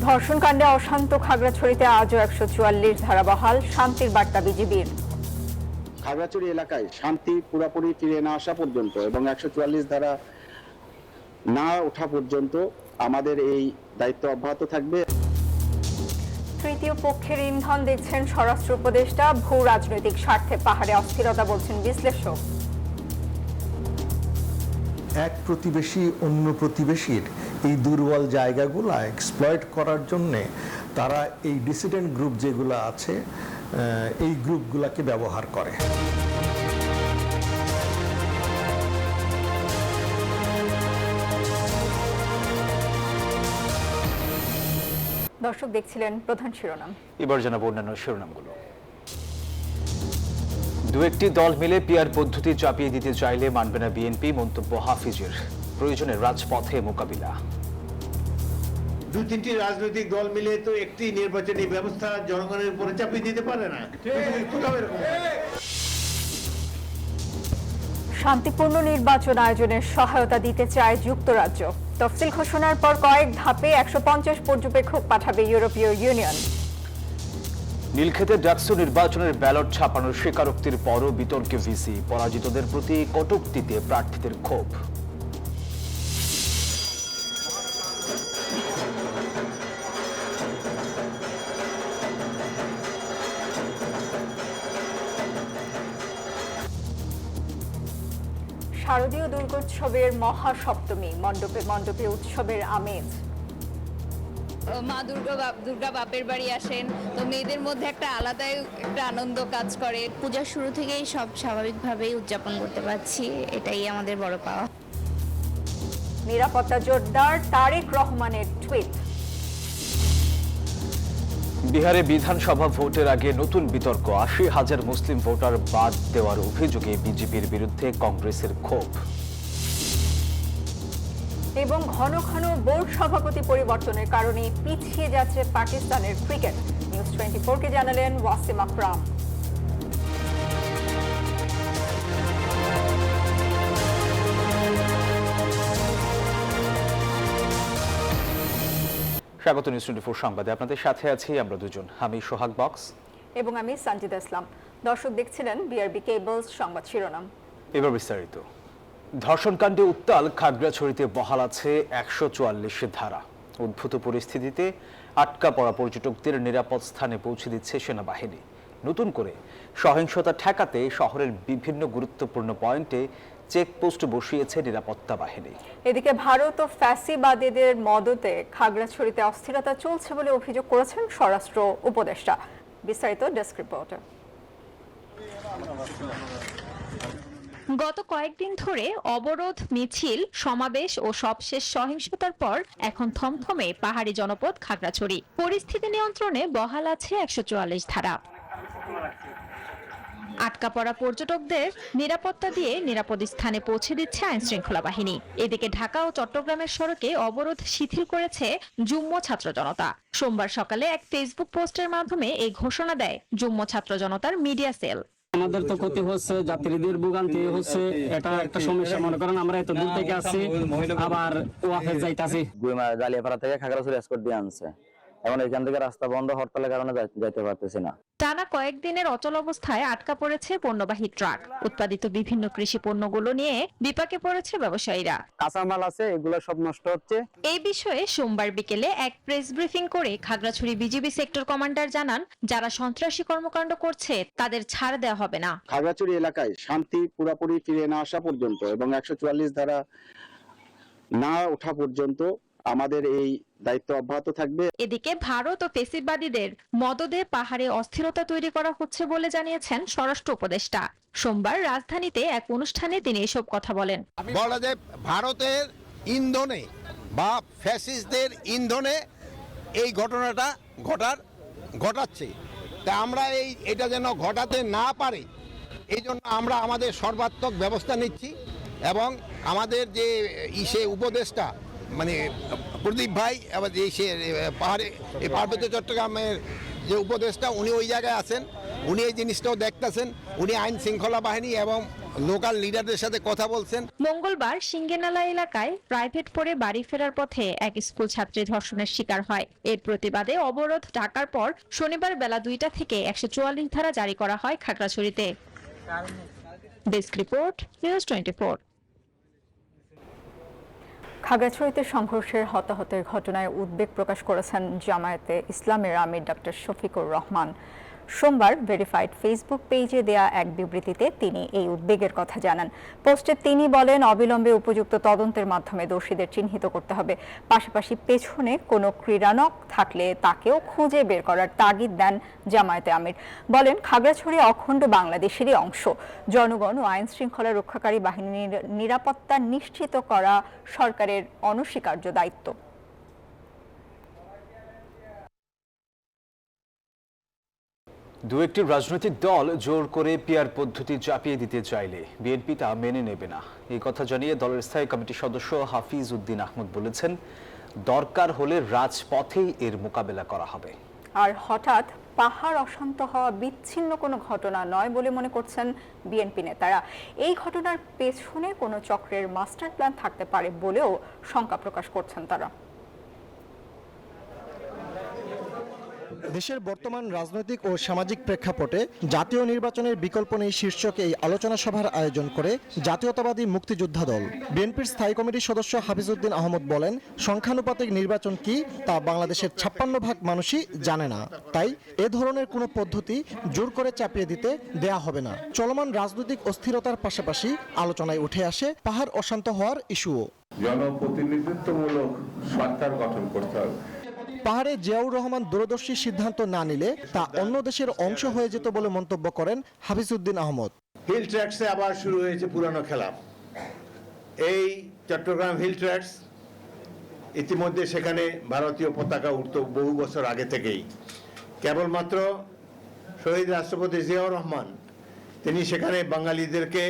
ধর্ষণকাণ্ডে অশান্ত খাগড়াছড়িতে আজও 144 ধারা বহাল, শান্তির বার্তা বিজিবির। খাগড়াছড়ি এলাকায় শান্তি পুরোপুরি ফিরে না আসা পর্যন্ত এবং 144 ধারা না ওঠা পর্যন্ত আমাদের এই দায়িত্ব অব্যাহত থাকবে। তৃতীয় পক্ষের ইন্ধন দেখছেন স্বরাষ্ট্র উপদেষ্টা, ভূ রাজনৈতিক স্বার্থে পাহাড়ে অস্থিরতা বলছেন বিশ্লেষক। এক প্রতিবেশী অন্য প্রতিবেশীর এই দুর্বল জায়গাগুলো এক্সপ্লয়েট করার জন্যে তারা এই ডিসিডেন্ট গ্রুপ যেগুলো আছে এই গ্রুপগুলোকে ব্যবহার করে। দর্শক দেখছিলেন প্রধান শিরোনাম, এবার জানাবো অন্যান্য শিরোনামগুলো। দু একটি দল মিলে পিআর পদ্ধতি চাপিয়ে দিতে চাইলে মানবে না বিএনপি, মন্তব্য হাফিজের। প্রয়োজনে রাজপথে মোকাবিলা। দু তিনটি রাজনৈতিক দল মিলে তো একটি নির্বাচনী ব্যবস্থা জনগণের উপরে চাপিয়ে দিতে পারে না। শান্তিপূর্ণ নির্বাচন আয়োজনের সহায়তা দিতে চায় যুক্তরাজ্য। তফসিল ঘোষণার পর কয়েক ধাপে 150 পর্যবেক্ষক পাঠাবে ইউরোপীয় ইউনিয়ন। নীলক্ষেতে ডাকসু নির্বাচনের ব্যালট ছাপানোর স্বীকারোক্তির পরও বিতর্কে ভিসি, পরাজিতদের প্রতি কটূক্তিতে প্রার্থীদের ক্ষোভ। শারদীয় দুর্গোৎসবের মহাসপ্তমী, মণ্ডপে মণ্ডপে উৎসবের আমেজ। মা দুর্গা বাপের বাড়ি আসেন, তো মেয়েদের মধ্যে একটা আলাদাই একটা আনন্দ কাজ করে। পূজার শুরু থেকেই সব স্বাভাবিকভাবেই উদযাপন করতে পারছি, এটাই আমাদের বড় পাওয়া। নিরাপত্তা জোরদার, তারেক রহমানের টুইট। বিহারে বিধানসভা ভোটের আগে নতুন বিতর্ক, 80,000 মুসলিম ভোটার বাদ দেওয়ার অভিযোগে বিজেপির বিরুদ্ধে কংগ্রেসের ক্ষোভ। এবং ঘন ঘন বোর্ড সভাপতি পরিবর্তনের কারণে পিছিয়ে যাচ্ছে পাকিস্তানের ক্রিকেট, নিউজ 24-কে জানালেন ওয়াসিম আকরাম। স্বাগত নিউজ 24 সংবাদে, আপনাদের সাথে আছি আমরা দুজন, আমি সোহাগ বক্স এবং আমি সঞ্জিদা ইসলাম। দর্শক দেখছিলেন বিআরবি কেবলস সংবাদ শিরোনাম। এবার বিস্তারিত। ধর্ষণকাণ্ডে উত্তাল খাগড়াছড়িতে বহাল আছে 144 ধারা। উদ্ভূত পরিস্থিতিতে আটকা পড়া পর্যটকদের নিরাপদ স্থানে পৌঁছে দিচ্ছে সেনাবাহিনী। নতুন করে সহিংসতা ঠেকাতে শহরের বিভিন্ন গুরুত্বপূর্ণ পয়েন্টে চেকপোস্ট বসিয়েছে নিরাপত্তা বাহিনী। এদিকে ভারত ও ফ্যাসিবাদীদের মদতে খাগড়াছড়িতে অস্থিরতা চলছে বলে অভিযোগ করেছেন স্বরাষ্ট্র উপদেষ্টা। বিস্তারিত ডেস্ক রিপোর্টে। গত কয়েকদিন ধরে অবরোধ, মিছিল, সমাবেশ ও সবশেষ সহিংসতার পর এখন থমথমে পাহাড়ি জনপদ খাগড়াছড়ি। পরিস্থিতি নিয়ন্ত্রণে বহাল আছে 144 ধারা। আটকা পড়া পর্যটকদের নিরাপত্তা দিয়ে নিরাপদ স্থানে পৌঁছে দিচ্ছে আইন শৃঙ্খলা বাহিনী। এদিকে ঢাকা ও চট্টগ্রামের সড়কে অবরোধ শিথিল করেছে যুগ্ম ছাত্র জনতা। সোমবার সকালে এক ফেসবুক পোস্টের মাধ্যমে এই ঘোষণা দেয় যুগ্ম ছাত্র জনতার মিডিয়া সেল। আমাদের তো ক্ষতি হচ্ছে, যাত্রীদের ভোগান্তি হচ্ছে, এটা একটা সমস্যা। মনে করেন আমরা এত দূর থেকে আসছি, আবার ওয়াফেজ যাইতাছি। জালিয়াপাড়া থেকে খাগড়াছড়ি এসকর্ট দিয়ে আনছে, এখন এখান থেকে রাস্তা বন্ধ, হরতালের কারণে যাইতে পারতেছি না। টানা কয়েকদিনের অচল অবস্থায় আটকা পড়েছে পণ্যবাহী ট্রাক। উৎপাদিত বিভিন্ন কৃষি পণ্যগুলো নিয়ে বিপাকে পড়েছে ব্যবসায়ীরা। কাঁচামাল আছে, এগুলো সব নষ্ট হচ্ছে। এই বিষয়ে সোমবার বিকেলে এক প্রেস ব্রিফিং করে খাগড়াছড়ি বিজিবি সেক্টর কমান্ডার জানান, যারা সন্ত্রাসী কর্মকাণ্ড করছে তাদের ছাড় দেওয়া হবে না। খাগড়াছড়ি এলাকায় শান্তি পুরোপুরি ফিরে না আসা পর্যন্ত এবং 144 ধারা না ওঠা পর্যন্ত আমাদের এই দায়িত্ব অব্যাহত থাকবে। এদিকে ভারত ও ফ্যাসিবাদীদের মদদে পাহাড়ে অস্থিরতা তৈরি করা হচ্ছে বলে জানিয়েছেন স্বরাষ্ট্র উপদেষ্টা। সোমবার রাজধানীতে এক অনুষ্ঠানে তিনি এসব কথা বলেন। বলা যায় ভারতের ইন্ধনে বা ফ্যাসিস্টদের ইন্ধনে এই ঘটনাটা ঘটাচ্ছে। তা আমরা এটা যেন ঘটাতে না পারে, এই জন্য আমরা আমাদের সর্বাত্মক ব্যবস্থা নিচ্ছি এবং আমাদের যে উপদেষ্টা মানে প্রদীপ ভাই, আবার পার্বত্য চট্টগ্রামের যে উপদেষ্টা, উনি ওই জায়গায় আছেন, উনি এই জিনিসটাও দেখতেছেন। উনি আইন শৃঙ্খলা বাহিনী এবং লোকাল লিডারদের সাথে কথা বলছেন। মঙ্গলবার সিঙ্গেনালা এলাকায় প্রাইভেট পড়ে বাড়ি ফেরার পথে এক স্কুল ছাত্রী ধর্ষণের শিকার হয়। এর প্রতিবাদে অবরোধ ডাকার পর শনিবার বেলা 2টা থেকে 144 ধারা জারি করা হয় খাগড়াছড়িতে। Desk report, news 24। খাগড়াছড়িতে সংঘর্ষের হতাহতের ঘটনায় উদ্বেগ প্রকাশ করেছেন জামায়াতে ইসলামের আমির ডক্টর শফিকুর রহমান। সোমবার ভেরিফাইড ফেসবুক পেজে দেয়া এক বিবৃতিতে তিনি এই উদ্বেগের কথা জানান। পোস্টে তিনি বলেন, অবিলম্বে উপযুক্ত তদন্তের মাধ্যমে দোষীদের চিহ্নিত করতে হবে। পাশাপাশি পেছনে কোনো ক্রীড়ানক থাকলে তাকেও খুঁজে বের করার তাগিদ দেন জামায়াতে আমির। বলেন, খাগড়াছড়ি অখণ্ড বাংলাদেশেরই অংশ। জনগণ ও আইন শৃঙ্খলা রক্ষাকারী বাহিনীর নিরাপত্তা নিশ্চিত করা সরকারের অনস্বীকার্য দায়িত্ব। দু একটি রাজনৈতিক দল জোর করে পিআর পদ্ধতি চাপিয়ে দিতে চাইলে বিএনপি তা মেনে নেবে না। এই কথা জানিয়ে দলের স্থায়ী কমিটির সদস্য হাফিজ উদ্দিন আহমদ বলেছেন, দরকার হলে রাজপথেই এর মোকাবেলা করা হবে। আর হঠাৎ পাহাড় অশান্ত হওয়া বিচ্ছিন্ন কোনো ঘটনা নয় বলে মনে করছেন বিএনপি নেতারা। এই ঘটনার পেছনে কোনো চক্রের মাস্টার প্ল্যান থাকতে পারে বলেও শঙ্কা প্রকাশ করছেন তারা। দেশের বর্তমান রাজনৈতিক ও সামাজিক প্রেক্ষাপটে জাতীয় নির্বাচনের বিকল্প নেই শীর্ষক এই আলোচনা সভার আয়োজন করে জাতীয়তাবাদী মুক্তিযোদ্ধা দল। বিএনপির স্থায়ী কমিটির সদস্য হাফিজ উদ্দিন আহমদ বলেন, সংখ্যানুপাতিক নির্বাচন কি তা বাংলাদেশের 56% মানুষই জানে না। তাই এ ধরনের কোনো পদ্ধতি জোর করে চাপিয়ে দিতে দেয়া হবে না। চলমান রাজনৈতিক অস্থিরতার পাশাপাশি আলোচনায় উঠে আসে পাহাড় অশান্ত হওয়ার ইস্যুও। জনপ্রতিনিধিত্বমূলক সরকার গঠন করতে হবে। পাহাড়ে জিয়াউর রহমান দূরদর্শী সিদ্ধান্ত না নিলে তা অন্য দেশের অংশ হয়ে যেত বলে মন্তব্য করেন হাফিজ উদ্দিন আহমদ। হিল ট্র্যাক্সে আবার শুরু হয়েছে পুরানো খেলা। এই চট্টগ্রাম হিল ট্র্যাক্স ইতিমধ্যে সেখানে ভারতীয় পতাকা উঠত বহু বছর আগে থেকেই। কেবলমাত্র শহীদ রাষ্ট্রপতি জিয়াউর রহমান তিনি সেখানে বাঙালিদেরকে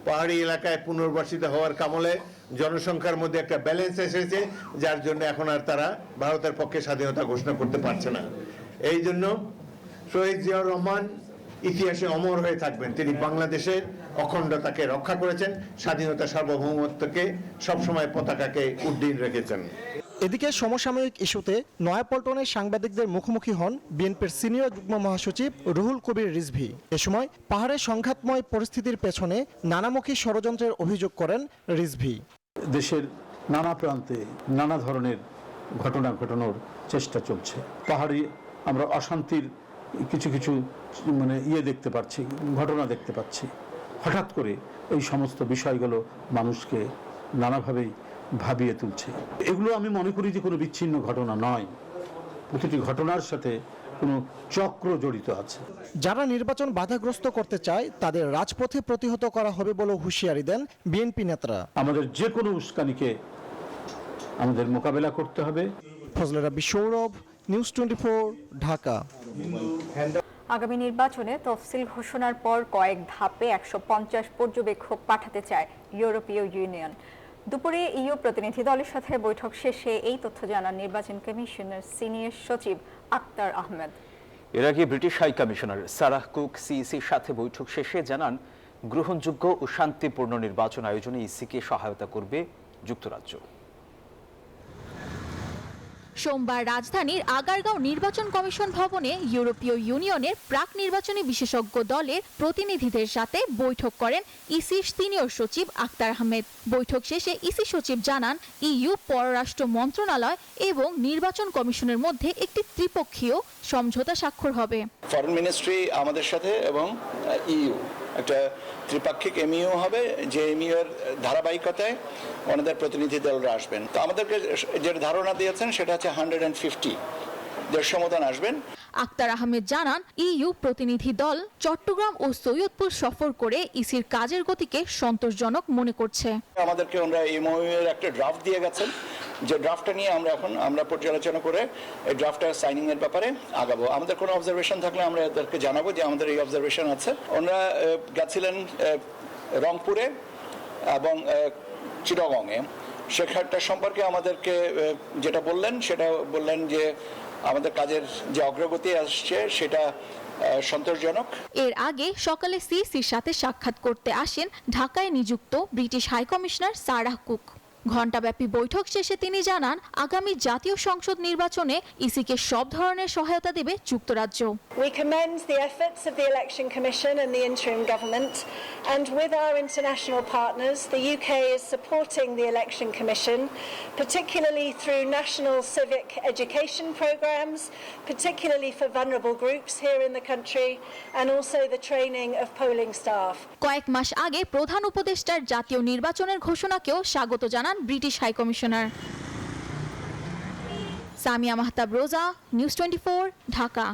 পাহাড়ি এলাকায় পুনর্বাসিত হওয়ার কামলে জনসংখ্যার মধ্যে একটা ব্যালেন্স এসেছে, যার জন্য এখন আর তারা ভারতের পক্ষে স্বাধীনতা ঘোষণা করতে পারছে না। এই জন্য শহীদ জিয়াউর রহমান ইতিহাসে অমর হয়ে থাকবেন। তিনি বাংলাদেশের অখণ্ডতাকে রক্ষা করেছেন, স্বাধীনতা সার্বভৌমত্বকে সবসময় পতাকাকে উড্ডীন রেখেছেন। এদিকে সমসাময়িক ইস্যুতে নয়াপল্টনে সাংবাদিকদের মুখোমুখি হন বিএনপির সিনিয়র যুগ্ম মহাসচিব রুহুল কবির রিজভী। এ সময় পাহাড়ের সংঘাতময় পরিস্থিতির পেছনে নানামুখী ষড়যন্ত্রের অভিযোগ করেন রিজভী। দেশের নানা প্রান্তে নানা ধরনের ঘটনা ঘটানোর চেষ্টা চলছে। পাহাড়ি আমরা অশান্তির কিছু কিছু দেখতে পাচ্ছি, ঘটনা দেখতে পাচ্ছি। হঠাৎ করে এই সমস্ত বিষয়গুলো মানুষকে নানাভাবেই ভাবিয়ে তুলছে। এগুলো আমি মনে করি যে কোনো বিচ্ছিন্ন ঘটনা নয়, প্রতিটি ঘটনার সাথে কোনো চক্র জড়িত আছে। যারা নির্বাচন বাধাগ্রস্ত করতে চায় তাদের রাজপথে প্রতিহত করা হবে বলে হুঁশিয়ারি দেন বিএনপি নেতারা। আমাদের যে কোনো উস্কানিকে আমাদের মোকাবেলা করতে হবে। ফজলে রাব্বি সৌরভ, নিউজ 24, ঢাকা। আগামী নির্বাচনে তফসিল ঘোষণার পর কয়েক ধাপে 150 পর্যবেক্ষক পাঠাতে চায় ইউরোপীয় ইউনিয়ন। দুপুরে ইইউ প্রতিনিধি দলের সাথে বৈঠক শেষে এই তথ্য জানান নির্বাচন কমিশনের সিনিয়র সচিব আক্তার আহমেদ। এর আগে British high commissioner Sarah Cook সিইসির সাথে বৈঠক শেষে জানান, গ্রহণযোগ্য ও শান্তিপূর্ণ নির্বাচন আয়োজনে ইসিকে সহায়তা করবে যুক্তরাজ্য। সোমবার রাজধানীর আগারগাঁও নির্বাচন কমিশন ভবনে ইউরোপীয় ইউনিয়নের প্রাক নির্বাচনী বিশেষজ্ঞ দলের প্রতিনিধিদের সাথে বৈঠক করেন ইসির সিনিয়র সচিব আক্তার আহমেদ। বৈঠক শেষে ইসি সচিব জানান, ইইউ পররাষ্ট্র মন্ত্রণালয় এবং নির্বাচন কমিশনের মধ্যে একটি ত্রিপক্ষীয় সমঝোতা স্বাক্ষর হবে। ফরেন মিনিস্ট্রি আমাদের সাথে এবং ইইউ একটা ত্রিপাক্ষিক এমইউ হবে, যে এমইউ এর ধারাবাহিকতায় ওনাদের প্রতিনিধি দলরা আসবেন। তো আমাদেরকে যে ধারণা দিয়েছেন সেটা হচ্ছে 150 মতন আসবেন। আক্তার আহমেদ জানান, ইইউ প্রতিনিধি দল চট্টগ্রাম ও সৈয়দপুর সফর করে ইসির কাজের গতিকে সন্তোষজনক মনে করছে। আমাদেরকে ওনারা এমইউ এর একটা ড্রাফট দিয়ে গেছেন, যে ড্রাফটটা নিয়ে আমরা পর্যালোচনা করে এই ড্রাফটটা সাইনিং এর ব্যাপারে আগাবো। আমাদের কোনো অবজারভেশন থাকলে আমরা এদেরকে জানাবো যে আমাদের এই অবজারভেশন আছে। ওনারা গেছিলেন রংপুরে এবং চিটাগংয়ে। সেখানটা সম্পর্কে আমাদেরকে যেটা বললেন সেটা বললেন যে আমাদের কাজের যে অগ্রগতি আসছে সেটা সন্তোষজনক। এর আগে সকালে সিসির সাথে সাক্ষাৎ করতে আসেন ঢাকায় নিযুক্ত ব্রিটিশ হাইকমিশনার সারাহ কুক। ঘণ্টাব্যাপী বৈঠক শেষে তিনি জানান, আগামী জাতীয় সংসদ নির্বাচনে ইসিকে সব ধরনের সহায়তা দেবে যুক্তরাজ্য। We commend the efforts of the Election Commission and the interim government, and with our international partners, the UK is supporting the Election Commission, particularly through national civic education programs, particularly for vulnerable groups here in the country, and also the training of polling staff. কয়েক মাস আগে প্রধান উপদেষ্টার জাতীয় নির্বাচনের ঘোষণাকেও স্বাগত জানান British high commissioner. Samia Mahtab রোজা, news 24, Dhaka.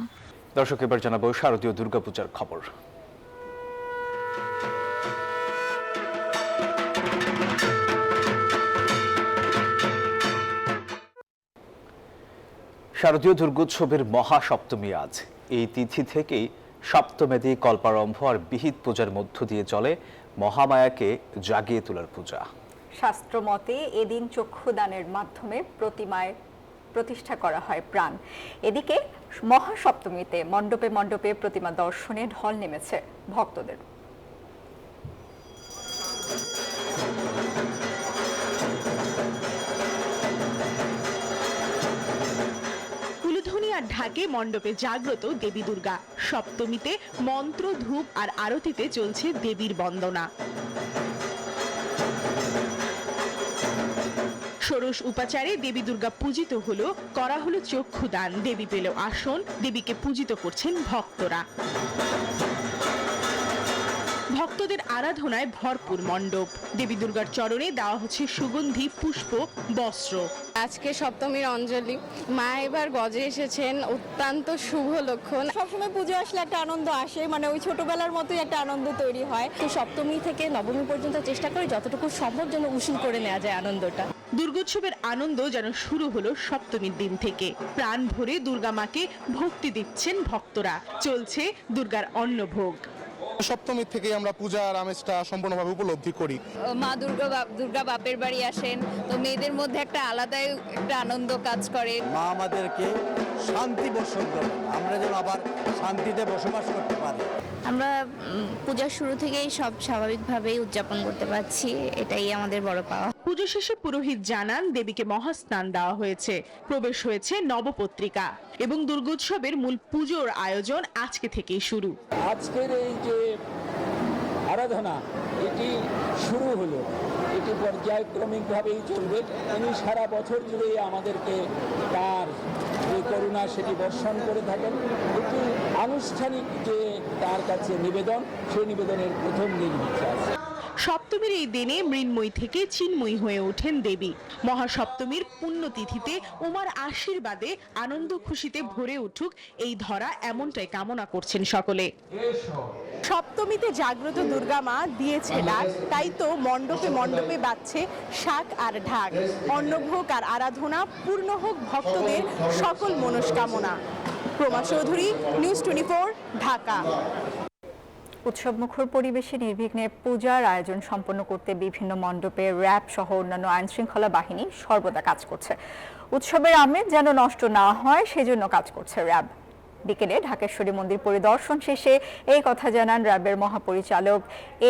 দর্শক, এবার জানাবো শারদীয় দুর্গাপূজার খবর। শারদীয় দুর্গোৎসবের মহাসপ্তমী আজ। এই তিথি থেকেই সপ্তমেদী কল্পারম্ভ আর বিহিত পূজার মধ্য দিয়ে চলে মহামায়াকে জাগিয়ে তোলার পূজা। শাস্ত্রমতে এদিন চক্ষুদানের মাধ্যমে প্রতিমায় প্রতিষ্ঠা করা হয় প্রাণ। এদিকে মহাসপ্তমীতে মণ্ডপে মণ্ডপে প্রতিমা দর্শনে ঢল নেমেছে ভক্তদের। উলুধ্বনি আর ঢাকে মণ্ডপে জাগ্রত দেবী দুর্গা। সপ্তমীতে মন্ত্র, ধূপ আর আরতিতে চলছে দেবীর বন্দনা। ষোড়শ উপাচারে দেবী দুর্গা পূজিত হলো, করা হলো চক্ষুদান। দেবী পেল আসন, দেবীকে পূজিত করছেন ভক্তরা। ভক্তদের আরাধনায় ভরপুর মণ্ডপ। দেবী দুর্গার চরণে দেওয়া হচ্ছে সুগন্ধি, পুষ্প, বস্ত্র। আজকে সপ্তমীর অঞ্জলি, মা এবার গজে এসেছেন, অত্যন্ত শুভ লক্ষণ। সবসময় পুজো আসলে একটা আনন্দ আসে, মানে ওই ছোটবেলার মতোই একটা আনন্দ তৈরি হয়। তো সপ্তমী থেকে নবমী পর্যন্ত চেষ্টা করি যতটুকু সম্ভব যেন উসুল করে নেওয়া যায় আনন্দটা। দুর্গোৎসবের আনন্দ যেন শুরু হলো সপ্তমীর দিন থেকে। প্রাণ ভরে দুর্গা মাকে ভক্তি দিচ্ছেন ভক্তরা। চলছে দুর্গার অন্নভোগ। সপ্তমী থেকে আমরা পূজার আমেজটা সম্পূর্ণভাবে উপলব্ধি করি। মা দুর্গা বাপের বাড়ি আসেন, তো মেয়েদের মধ্যে একটা আলাদাই একটা আনন্দ কাজ করে। মা আমাদেরকে শান্তি বর্ষণ করে, আমরা যেন আবার শান্তিতে বসবাস করতে পারি। আমরা পূজার শুরু থেকেই সব স্বাভাবিকভাবেই উদযাপন করতে পারছি, এটাই আমাদের বড় পাওয়া। পুজো শেষে পুরোহিত জানান, দেবীকে মহাস্নান দেওয়া হয়েছে, প্রবেশ হয়েছে নবপত্রিকা এবং দুর্গোৎসবের মূল পুজোর আয়োজন আজকে থেকেই শুরু। আজকের এই যে আরাধনা, এটি শুরু হলো, এটি পর্যায়ক্রমিকভাবেই চলবে। তিনি সারা বছর জুড়ে আমাদেরকে তার যে করুণা সেটি বর্ষণ করে থাকেন। এটি আনুষ্ঠানিক যে তার কাছে নিবেদন, সেই নিবেদনের প্রথম দিন হচ্ছে আজ। সপ্তমীর এই দিনে মৃন্ময়ী থেকে চিন্ময়ী হয়ে ওঠেন দেবী। মহাসপ্তমীর পুণ্যতিথিতে উমার আশীর্বাদে আনন্দ খুশিতে ভরে উঠুক এই ধরা, এমনটাই কামনা করছেন সকলে। সপ্তমীতে জাগ্রত দুর্গা মা দিয়েছে ডাক, তাই তো মণ্ডপে মণ্ডপে বাজছে শাক আর ঢাক। অন্নভোগ আর আরাধনা পূর্ণ হোক ভক্তদের সকল মনস্কামনা। প্রমা চৌধুরী, নিউজ 24, ঢাকা। উৎসবমুখর পরিবেশে নির্বিঘ্নে পূজার আয়োজন সম্পন্ন করতে বিভিন্ন মণ্ডপে র্যাব সহ অন্যান্য আইনশৃঙ্খলা বাহিনী সর্বদা কাজ করছে। উৎসবের আমেজ যেন নষ্ট না হয় সেজন্য কাজ করছে র্যাব। বিকেলে ঢাকেশ্বরী মন্দির পরিদর্শন শেষে এই কথা জানান র্যাবের মহাপরিচালক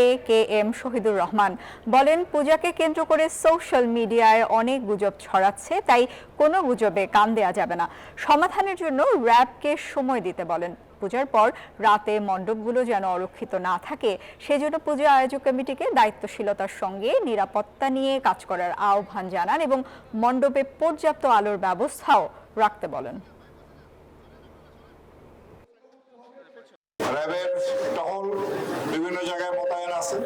AKM শহীদুর রহমান। বলেন, পূজাকে কেন্দ্র করে সোশ্যাল মিডিয়ায় অনেক গুজব ছড়াচ্ছে, তাই কোনো গুজবে কান দেয়া যাবে না। সমাধানের জন্য র্যাবকে সময় দিতে বলেন। পূজার পর রাতে মণ্ডপগুলো যেন অরক্ষিত না থাকে সেজন্য পূজা আয়োজক কমিটিকে দায়িত্বশীলতার সঙ্গে নিরাপত্তা নিয়ে কাজ করার আহ্বান জানান এবং মণ্ডপে পর্যাপ্ত আলোর ব্যবস্থাও রাখতে বলেন। র্যাবের টহল বিভিন্ন জায়গায় মোতায়েন আছে,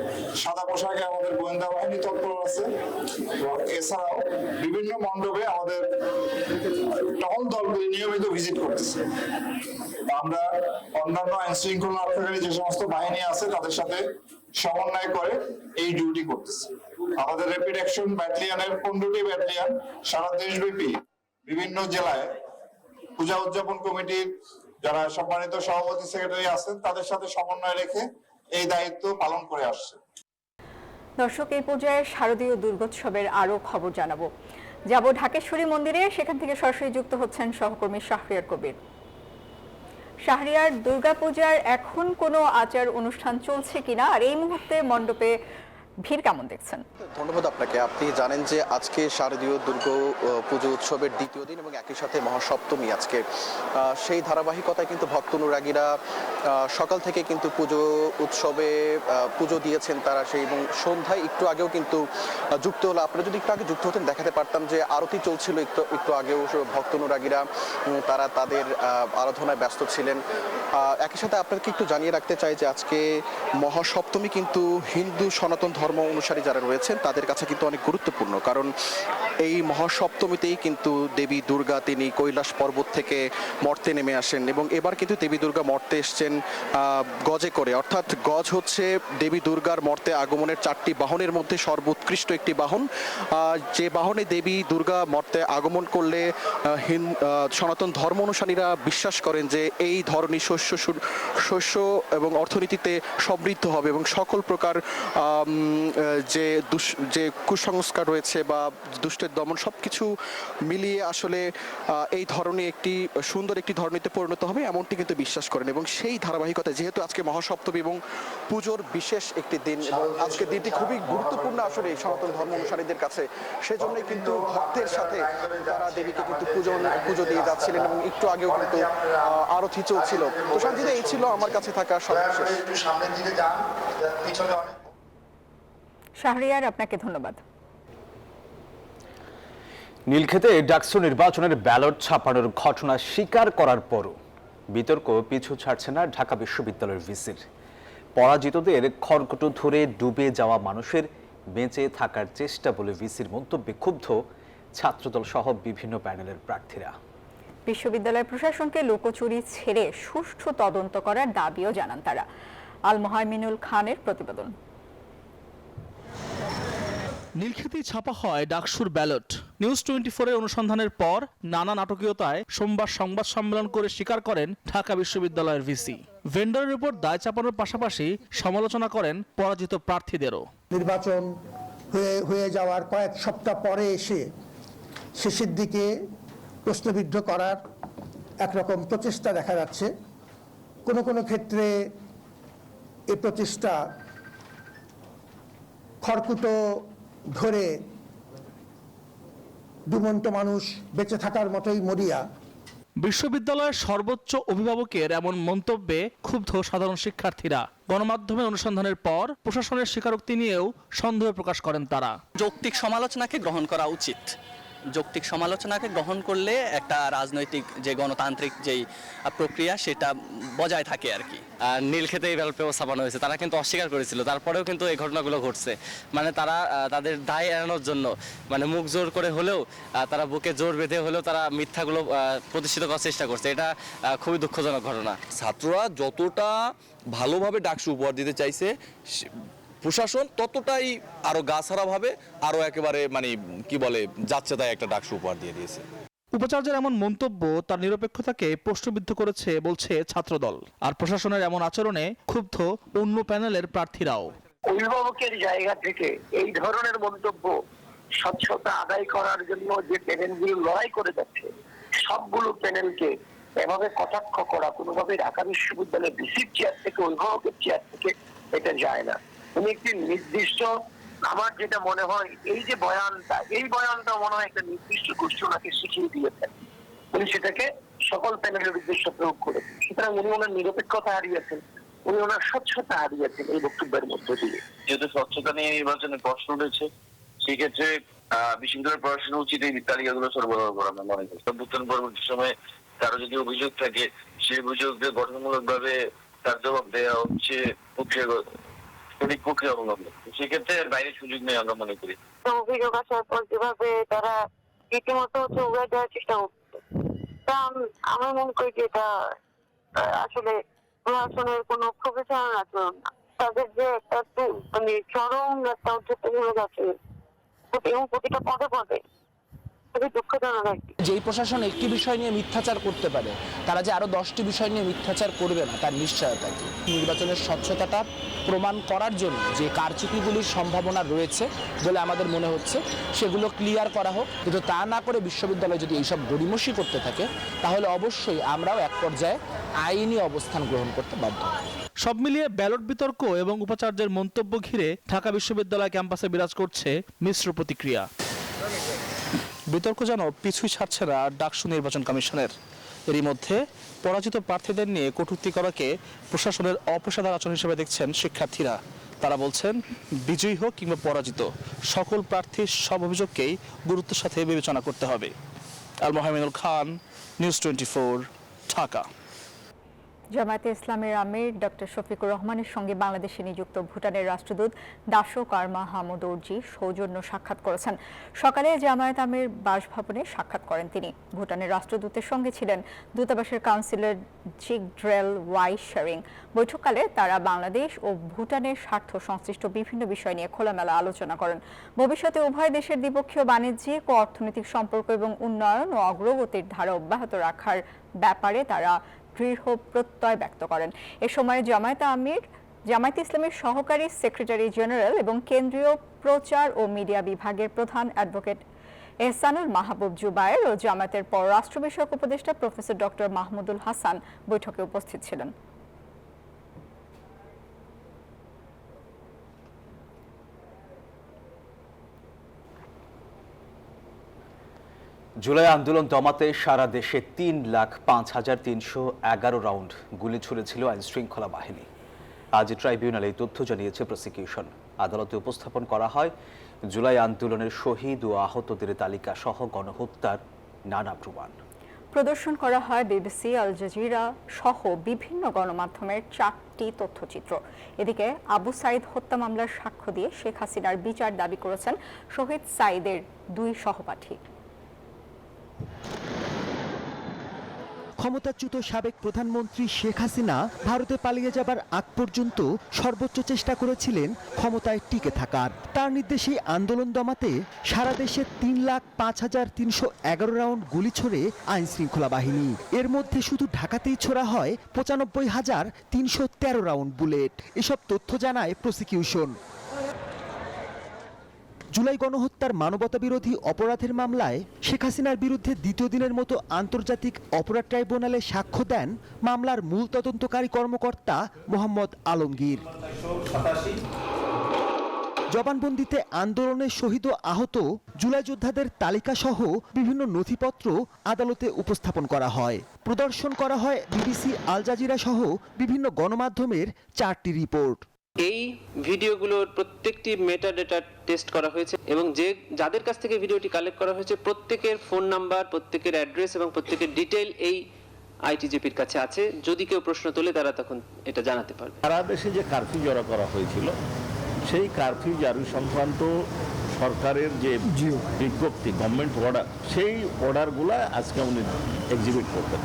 সাদা পোশাকে আমাদের গোয়েন্দা বাহিনী তৎপর আছে। এছাড়াও বিভিন্ন মণ্ডপে আমাদের টহল দলগুলি নিয়মিত ভিজিট করতেছে। আমরা অন্যান্য আইন শৃঙ্খলা রক্ষাকারী যে সমস্ত বাহিনী আছে তাদের সাথে সমন্বয় করে এই ডিউটি করতেছে। আমাদের র্যাপিড অ্যাকশন ব্যাটালিয়নের 15টি ব্যাটালিয়ন সারা দেশব্যাপী বিভিন্ন জেলায় পূজা উদযাপন কমিটির যারা সম্মানিত সভাপতি সেক্রেটারি আছেন তাদের সাথে সমন্বয় রেখে এই দায়িত্ব পালন করে আসছে। দর্শক, এই পর্যায়ে শারদীয় দুর্গোৎসবের আরো খবর জানাবো। যাব ঢাকেশ্বরী মন্দিরে, সেখান থেকে সরাসরি যুক্ত হচ্ছেন সহকর্মী শাহরিয়ার কবির। শাহরিয়ার, দুর্গাপূজার এখন কোনো আচার অনুষ্ঠান চলছে কিনা, আর এই মুহূর্তে মণ্ডপে ভিড় কেমন দেখছেন? ধন্যবাদ আপনাকে। আপনি জানেন যে আজকে শারদীয় দুর্গা পুজো উৎসবের দ্বিতীয় দিন এবং একই সাথে মহাসপ্তমী আজকে। সেই ধারাবাহিকতায় কিন্তু ভক্তানুরাগীরা সকাল থেকে কিন্তু পুজো উৎসবে পুজো দিয়েছেন তারা, সেই এবং সন্ধ্যায় একটু আগেও কিন্তু যুক্ত হলো। আপনারা যদি একটু আগে যুক্ত হতেন দেখাতে পারতাম যে আরতি চলছিল একটু আগেও। ভক্তানুরাগীরা তারা তাদের আরাধনায় ব্যস্ত ছিলেন। একই সাথে আপনাকে একটু জানিয়ে রাখতে চাই যে আজকে মহাসপ্তমী কিন্তু হিন্দু সনাতন ধর্ম অনুসারী যারা রয়েছেন তাদের কাছে কিন্তু অনেক গুরুত্বপূর্ণ, কারণ এই মহাসপ্তমীতেই কিন্তু দেবী দুর্গা তিনি কৈলাস পর্বত থেকে মর্তে নেমে আসেন এবং এবার কিন্তু দেবী দুর্গা মর্তে এসছেন গজে করে। অর্থাৎ গজ হচ্ছে দেবী দুর্গার মর্তে আগমনের 4টি বাহনের মধ্যে সর্বোৎকৃষ্ট একটি বাহন, যে বাহনে দেবী দুর্গা মর্তে আগমন করলে সনাতন ধর্ম অনুসারীরা বিশ্বাস করেন যে এই ধরনের শস্য এবং অর্থনীতিতে সমৃদ্ধ হবে এবং সকল প্রকার যে কুসংস্কার রয়েছে বা দুষ্টের দমন সবকিছু মিলিয়ে আসলে এই ধরনের একটি সুন্দর একটি ধরনীতে পরিণত হবে এমনটি কিন্তু বিশ্বাস করেন। এবং সেই ধারাবাহিকতায় যেহেতু আজকে মহাসপ্তমী এবং পুজোর বিশেষ একটি দিন এবং আজকের দিনটি খুবই গুরুত্বপূর্ণ আসলে সনাতন ধর্ম অনুসারীদের কাছে, সেজন্যই কিন্তু ভক্তের সাথে তারা দেবীকে কিন্তু পুজো দিয়ে যাচ্ছিলেন এবং একটু আগেও কিন্তু আরতি চলছিল। তো শান্তিতে এই ছিল আমার কাছে থাকা সর্বশেষ। শাহরিয়ার, আপনাকে ধন্যবাদ। নীলক্ষেতে ডাকসু নির্বাচনের ব্যালট ছাপানোর ঘটনা স্বীকার করার পরও বিতর্ক পিছু ছাড়ছে না ঢাকা বিশ্ববিদ্যালয়ের ভিসির। পরাজিতদের খড়কুটো ধরে ডুবে যাওয়া মানুষের বেঁচে থাকার চেষ্টা বলে ভিসির মন্তব্যে ক্ষুব্ধ ছাত্রদল সহ বিভিন্ন প্যানেলের প্রার্থীরা। বিশ্ববিদ্যালয় প্রশাসনকে লুকোচুরি ছেড়ে সুষ্ঠু তদন্ত করার দাবিও জানান তারা। আল মোহাইমিনুল খানের প্রতিবেদন। নীলক্ষেতেই ছাপা হয় ডাকসুর ব্যালট। নিউজ 24-এর অনুসন্ধানের পর নানা নাটকীয়তায় সোমবার সংবাদ সম্মেলন করে স্বীকার করেন ঢাকা বিশ্ববিদ্যালয়ের ভিসি। ভেন্ডারের উপর দায় চাপানোর পাশাপাশি সমালোচনা করেন পরাজিত প্রার্থীদেরও। নির্বাচন হয়ে যাওয়ার কয়েক সপ্তাহ পরে এসে শেষের দিকে প্রশ্নবিদ্ধ করার একরকম প্রচেষ্টা দেখা যাচ্ছে। কোনো কোনো ক্ষেত্রে এই প্রচেষ্টা খড়কুটো ধরে দুমন্ত মানুষ বেঁচে থাকার মতোই মরিয়া। বিশ্ববিদ্যালয়ের সর্বোচ্চ অভিভাবকের এমন মন্তব্যে ক্ষুব্ধ সাধারণ শিক্ষার্থীরা। গণমাধ্যমে অনুসন্ধানের পর প্রশাসনের স্বীকারোক্তি নিয়েও সন্দেহ প্রকাশ করেন তারা। যৌক্তিক সমালোচনাকে গ্রহণ করা উচিত। যৌক্তিক সমালোচনাকে গ্রহণ করলে একটা রাজনৈতিক যে গণতান্ত্রিক যেই প্রক্রিয়া সেটা বজায় থাকে আর কি। নীলক্ষেতে এই ব্যালট পেপার ছাপানো হয়েছে, তারা কিন্তু অস্বীকার করেছিল, তারপরেও কিন্তু এই ঘটনাগুলো ঘটছে। মানে তারা তাদের দায় এড়ানোর জন্য মানে মুখ জোর করে হলেও তারা বুকে জোর বেঁধে হলেও তারা মিথ্যাগুলো প্রতিষ্ঠিত করার চেষ্টা করছে। এটা খুবই দুঃখজনক ঘটনা। ছাত্ররা যতটা ভালোভাবে ডাকসু উপহার দিতে চাইছে, প্রশাসন ততটাই আরো গাছাড়া ভাবে আরো একেবারে মানে কি বলে যাচ্ছে তাই একটা ডাকসু উপহার দিয়ে দিয়েছে। উপাচার্যের এমন মন্তব্য তার নিরপেক্ষতাকে প্রশ্নবিদ্ধ করেছে বলছে ছাত্রদল। আর প্রশাসনের এমন আচরণে ক্ষুব্ধ অন্য প্যানেলের প্রার্থীরাও। অভিভাবকের জায়গা থেকে এই ধরনের মন্তব্য স্বচ্ছতা আদায় করার জন্য যে প্যানেলগুলো লড়াই করে যাচ্ছে, সবগুলো প্যানেলকে এভাবে কটাক্ষ করা কোনোভাবে ঢাকা বিশ্ববিদ্যালয়ের ভিসির চেয়ার থেকে অভিভাবকের চেয়ার থেকে এটা যায় না। উনি একটি নির্দিষ্ট, আমার যেটা মনে হয় এই যে বয়ানটা, এই বয়ানটা মনে হয় একটা নির্দিষ্ট গোষ্ঠী ওনাকে শিখিয়ে দিয়েছেন। উনি সেটাকে সকল প্যানেলের উদ্দেশ্যে প্রয়োগ করেছেন। সুতরাং উনি ওনার নিরপেক্ষতা হারিয়েছেন, উনি ওনার স্বচ্ছতা হারিয়েছেন এই বক্তব্যের মধ্য দিয়ে। যেহেতু স্বচ্ছতা নিয়ে নির্বাচনে প্রশ্ন উঠেছে, সেক্ষেত্রে বিশ্ববিদ্যালয় প্রশাসন উচিত এই তালিকাগুলো সরবরাহ করা। আমি মনে করি অভ্যুত্থান পরবর্তী সময়ে কারো যদি অভিযোগ থাকে, সেই অভিযোগকে গঠনমূলক ভাবে তার জবাব দেওয়া হচ্ছে সঠিক প্রক্রিয়া অবলম্বন। সেক্ষেত্রে বাইরের সুযোগ নেই আমরা মনে করি। অভিযোগ আসার পর যেভাবে তারা রীতিমতো উড়ে দেওয়ার চেষ্টা করছে, তা আমি মনে করি যে এটা আসলে প্রশাসনের কোনো প্রফেশনাল আচরণ না। তাদের যে একটা মানে চরম একটা উদ্যোগ হয়ে গেছে এবং প্রতিটা পদে পদে খুবই দুঃখ ধরনের আর কি। যেই প্রশাসন একটি বিষয় নিয়ে মিথ্যাচার করতে পারে, তারা যে আরো 10টি বিষয় নিয়ে মিথ্যাচার করবে না তার নিশ্চয়তা কি? নির্বাচনের স্বচ্ছতাটা প্রমাণ করার জন্য যে কারচুপিগুলির সম্ভাবনা রয়েছে বলে আমাদের মনে হচ্ছে, সেগুলো ক্লিয়ার করা হোক। কিন্তু তা না করে বিশ্ববিদ্যালয় যদি এইসব গড়িমসি করতে থাকে, তাহলে অবশ্যই আমরাও এক পর্যায়ে আইনি অবস্থান গ্রহণ করতে বাধ্য হব। সব মিলিয়ে ব্যালট বিতর্ক এবং উপাচার্যের মন্তব্য ঘিরে ঢাকা বিশ্ববিদ্যালয় ক্যাম্পাসে বিরাজ করছে মিশ্র প্রতিক্রিয়া। বিতর্ক যেন পিছুই ছাড়ছে না ডাকসু নির্বাচন কমিশনের। এরই মধ্যে পরাজিত প্রার্থীদের নিয়ে কটূক্তি করাকে প্রশাসনের অপেশাদার আচরণ হিসেবে দেখছেন শিক্ষার্থীরা। তারা বলছেন, বিজয়ী হোক কিংবা পরাজিত, সকল প্রার্থীর সব অভিযোগকেই গুরুত্বের সাথে বিবেচনা করতে হবে। আল মোহাম্মদুল খান, নিউজ 24, ঢাকা। জামায়াতে ইসলামের আমির ডক্টর শফিকুর রহমানের সঙ্গে বাংলাদেশে নিযুক্ত ভুটানের রাষ্ট্রদূত দাসো কারমা হামুদৌর্জি সৌজন্য সাক্ষাৎ করেছেন। সকালে জামায়াত আমির বাসভবনে সাক্ষাৎ করেন তিনি। ভুটানের রাষ্ট্রদূতের সঙ্গে ছিলেন দূতাবাসের কাউন্সিলর জিগড্রেল ওয়াই শেরিং। বৈঠককালে তারা বাংলাদেশ ও ভুটানের স্বার্থ সংশ্লিষ্ট বিভিন্ন বিষয় নিয়ে খোলামেলা আলোচনা করেন। ভবিষ্যতে উভয় দেশের দ্বিপক্ষীয় বাণিজ্যিক ও অর্থনৈতিক সম্পর্ক এবং উন্নয়ন ও অগ্রগতির ধারা অব্যাহত রাখার ব্যাপারে তারা দৃঢ় প্রত্যয় ব্যক্ত করেন। এ সময় জামায়াতে ইসলামের সহকারী সেক্রেটারি জেনারেল এবং কেন্দ্রীয় প্রচার ও মিডিয়া বিভাগের প্রধান অ্যাডভোকেট এহসানুল মাহবুব জুবায়ের ও জামায়াতের পররাষ্ট্র বিষয়ক উপদেষ্টা প্রফেসর ডক্টর মাহমুদুল হাসান বৈঠকে উপস্থিত ছিলেন। জুলাই আন্দোলন দমাতে সারা দেশে 3,05,311 রাউন্ড গুলি ছুড়েছিল আইন শৃঙ্খলা বাহিনী। আজ ট্রাইব্যুনালে এই তথ্য জানিয়েছে প্রসিকিউশন। আদালতে উপস্থাপন করা হয় জুলাই আন্দোলনের শহীদ ও আহতদের তালিকা সহ গণহত্যার নানা প্রমাণ। প্রদর্শন করা হয় বিবিসি, আল জাজিরা সহ বিভিন্ন গণমাধ্যমের 4টি তথ্যচিত্র। এদিকে আবু সাইদ হত্যা মামলার সাক্ষ্য দিয়ে শেখ হাসিনার বিচার দাবি করেছেন শহীদ সাইদের 2 সহপাঠী। ক্ষমতাচ্যুত সাবেক প্রধানমন্ত্রী শেখ হাসিনা ভারতে পালিয়ে যাবার আগ পর্যন্ত সর্বোচ্চ চেষ্টা করেছিলেন ক্ষমতায় টিকে থাকার। তার নির্দেশে আন্দোলন দমাতে সারা দেশে 3,05,311 রাউন্ড গুলি ছোড়ে আইন শৃঙ্খলা বাহিনী। এর মধ্যে শুধু ঢাকাতেই ছোড়া হয় 95,313 রাউন্ড বুলেট। এসব তথ্য জানায় প্রসিকিউশন। জুলাই গণহত্যার মানবতাবিরোধী অপরাধের মামলায় শেখ হাসিনার বিরুদ্ধে দ্বিতীয় দিনের মতো আন্তর্জাতিক অপরাধ ট্রাইব্যুনালে সাক্ষ্য দেন মামলার মূল তদন্তকারী কর্মকর্তা মোহাম্মদ আলমগীর। জবানবন্দিতে আন্দোলনের শহীদ ও আহত জুলাই যোদ্ধাদের তালিকা সহ বিভিন্ন নথিপত্র আদালতে উপস্থাপন করা হয়। প্রদর্শন করা হয় বিবিসি, আল জাজিরা সহ বিভিন্ন গণমাধ্যমের 4টি রিপোর্ট। এই ভিডিওগুলোর প্রত্যেকটি মেটাডেটা টেস্ট করা হয়েছে এবং যাদের কাছ থেকে ভিডিওটি কালেক্ট করা হয়েছে প্রত্যেকের ফোন নাম্বার, প্রত্যেকের অ্যাড্রেস এবং প্রত্যেকের ডিটেইল এই আইটিজেপির কাছে আছে। যদি কেউ প্রশ্ন তোলে তারা তখন এটা জানাতে পারবে। সারা দেশে যে কারফিউ জারি করা হয়েছিল, সেই কারফিউ জারি সংক্রান্ত সরকারের যে বিজ্ঞপ্তি, গভর্নমেন্ট অর্ডার, সেই অর্ডারগুলো আজকে উনি এক্সিকিউট করবেন।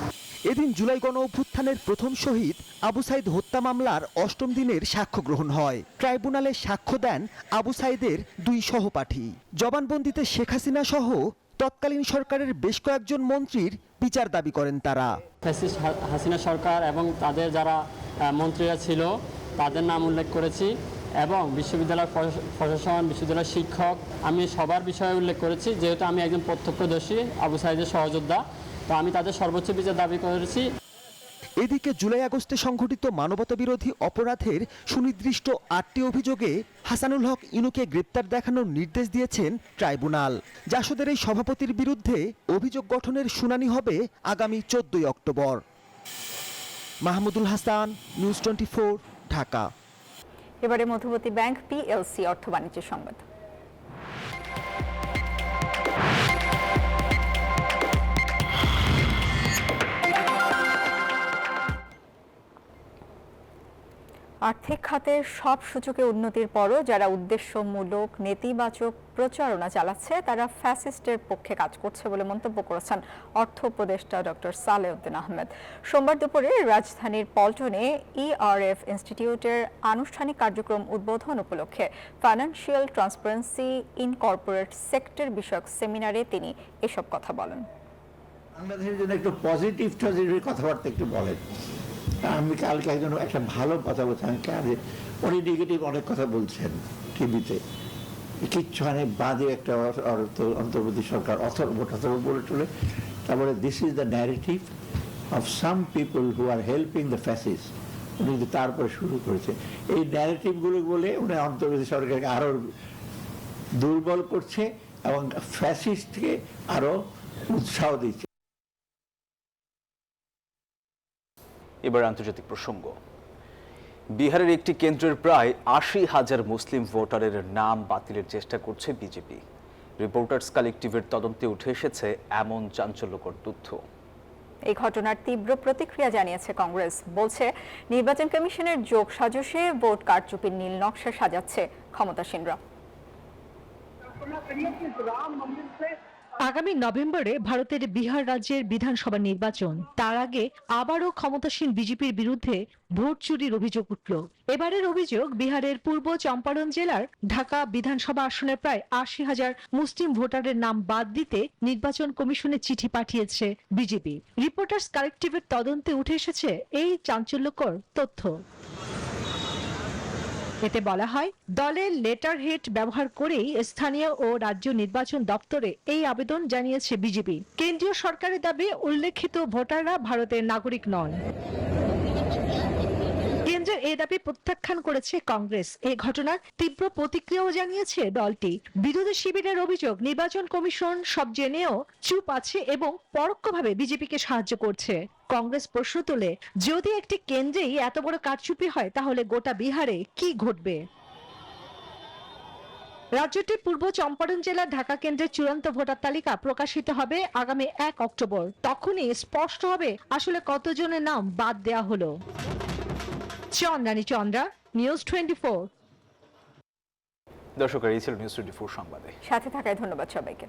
এদিন জুলাই গণ অভ্যুত্থানের প্রথম শহীদ আবু সাইদ হত্যা মামলার 8ম দিনের সাক্ষ্য গ্রহণ হয়। ট্রাইব্যুনালে সাক্ষ্য দেন আবু সাইদের 2 সহপাঠী। জবানবন্দিতে শেখ হাসিনা সহ তৎকালীন সরকারের বেশ কয়েকজন মন্ত্রীর বিচার দাবি করেন তারা। হাসিনা সরকার এবং তাদের যারা মন্ত্রীরা ছিল তাদের নাম উল্লেখ করেছি এবং বিশ্ববিদ্যালয় প্রশাসন, বিশ্ববিদ্যালয় শিক্ষক, আমি সবার বিষয়ে উল্লেখ করেছি। যেহেতু আমি একজন প্রত্যক্ষদর্শী আবু সাইদের সহযোদ্ধা, তো আমি তাদের সর্বোচ্চ বিচার দাবি করেছি। এদিকে জুলাই আগস্টে সংঘটিত মানবতাবিরোধী অপরাধের সুনির্দিষ্ট 8টি অভিযোগে হাসানুল হক ইনুকে গ্রেপ্তার দেখানোর নির্দেশ দিয়েছেন ট্রাইব্যুনাল। জাসদের এই সভাপতির বিরুদ্ধে অভিযোগ গঠনের শুনানি হবে আগামী 14 অক্টোবর। মাহমুদুল হাসান, নিউজ 24, ঢাকা। এবারে মধুমতি ব্যাংক পিএলসি অর্থ বাণিজ্য সংবাদ। আর্থিক খাতের সব সূচকে উন্নতির পরও যারা উদ্দেশ্যমূলক নেতিবাচক প্রচারণা চালাচ্ছে তারা ফ্যাসিস্টের পক্ষে কাজ করছে বলে মন্তব্য করেছেন অর্থ উপদেষ্টা ডক্টর সালেউদ্দিন আহমেদ। সোমবার দুপুরে রাজধানীর পল্টনে ERF ইনস্টিটিউটের আনুষ্ঠানিক কার্যক্রম উদ্বোধন উপলক্ষে financial transparency in corporate sector বিষয়ক সেমিনারে তিনি এসব কথা বলেন। বাংলাদেশের জন্য একটু পজিটিভ কথাবার্তা একটু বলেন। আমি কালকে একজন একটা ভালো কথা বলছেন, উনি নেগেটিভ অনেক কথা বলছেন টিভিতে, কিচ্ছু অনেক বাদে একটা অন্তর্বর্তী সরকার অথর্ব বলে চলে। তারপরে this is the narrative of some people who are helping the fascist, উনি তারপরে শুরু করেছে এই ন্যারেটিভগুলো বলে উনি অন্তর্বর্তী সরকারকে আরো দুর্বল করছে এবং ফ্যাসিস্টকে আরো উৎসাহ দিচ্ছে। এবার আন্তর্জাতিক প্রসঙ্গ। বিহারের একটি কেন্দ্রের প্রায় ৮০,০০০ মুসলিম ভোটারের নাম বাতিলের চেষ্টা করছে বিজেপি। রিপোর্টার্স কালেক্টিভের তদন্তে উঠে এসেছে এমন চাঞ্চল্যকর তথ্য। এই ঘটনার তীব্র প্রতিক্রিয়া জানিয়েছে কংগ্রেস। বলছে নির্বাচন কমিশনের যোগ সাজশে ভোট কারচুপির নীল নকশা সাজাচ্ছে ক্ষমতাসীনরা। আগামী নভেম্বরে ভারতের বিহার রাজ্যের বিধানসভা নির্বাচন, তার আগে আবারও ক্ষমতাসীন বিজেপির বিরুদ্ধে ভোট চুরির অভিযোগ উঠল। এবারের অভিযোগ, বিহারের পূর্ব চম্পারণ জেলার ঢাকা বিধানসভা আসনের প্রায় ৮০,০০০ মুসলিম ভোটারের নাম বাদ দিতে নির্বাচন কমিশনে চিঠি পাঠিয়েছে বিজেপি। রিপোর্টার্স কালেক্টিভের তদন্তে উঠে এসেছে এই চাঞ্চল্যকর তথ্য। এতে বলা হয়, দলের লেটার হেড ব্যবহার করেই স্থানীয় ও রাজ্য নির্বাচন দপ্তরে এই আবেদন জানিয়েছে বিজেপি। কেন্দ্রীয় সরকারের দাবি, উল্লেখিত ভোটাররা ভারতের নাগরিক নন। কেন্দ্রের এই দাবি প্রত্যাখ্যান করেছে কংগ্রেস। এই ঘটনার তীব্র প্রতিক্রিয়াও জানিয়েছে দলটি। বিরোধী শিবিরের অভিযোগ, নির্বাচন কমিশন সব জেনেও চুপ আছে এবং পরোক্ষভাবে বিজেপিকে সাহায্য করছে। কংগ্রেস প্রশ্ন তোলে, যদি একটি কেন্দ্রেই এত বড় কারচুপি হয় তাহলে গোটা বিহারে কি ঘটবে? রাজ্যটির পূর্ব চম্পারণ জেলার ঢাকা কেন্দ্রের চূড়ান্ত ভোটার তালিকা প্রকাশিত হবে আগামী ১ অক্টোবর। তখনই স্পষ্ট হবে আসলে কতজনের নাম বাদ দেওয়া হলো। চন্দ্রানী চন্দ্রা, নিউজ 24। দর্শক, এই ছিল নিউজ 24 সংবাদে সাথে থাকায় ধন্যবাদ সবাইকে।